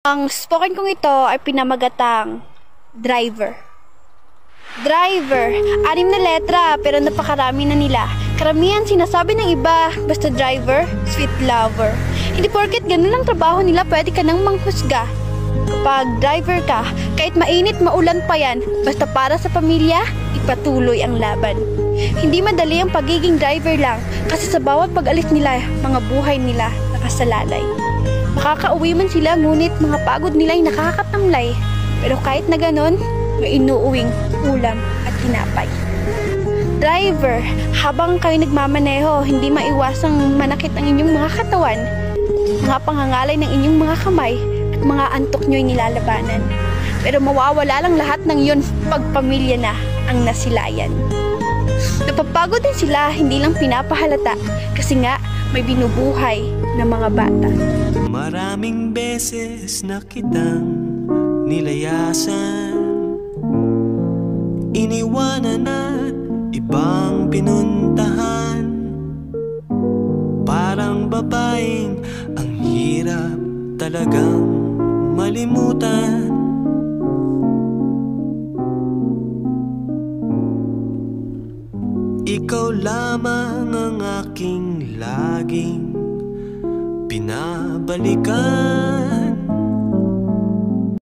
Ang spoken kong ito ay pinamagatang driver. Driver, 6 na letra pero napakarami na nila. Karamihan sinasabi ng iba, basta driver, sweet lover. Hindi porket ganun lang trabaho nila pwede ka nang manghusga. Kapag driver ka, kahit mainit maulan pa yan, basta para sa pamilya, ipatuloy ang laban. Hindi madali ang pagiging driver lang kasi sa bawat pag-alis nila, mga buhay nila nakasalalay. Makakauwi man sila ngunit mga pagod nila ay nakakatamlay. Pero kahit na ganon, may inuuwing ulam at tinapay. Driver, habang kayo nagmamaneho, hindi maiwasang manakit ang inyong mga katawan, mga pangangalay ng inyong mga kamay, at mga antok nyo'y nilalabanan. Pero mawawala lang lahat ng yun pag pamilya na ang nasilayan. Napapagod din sila, hindi lang pinapahalata, kasi nga may binubuhay na mga bata. Maraming beses na kitang nilayasan, iniwanan at ibang pinuntahan. Parang babaeng ang hirap talagang malimutan. Ikaw lamang ang aking laging pinabalikan.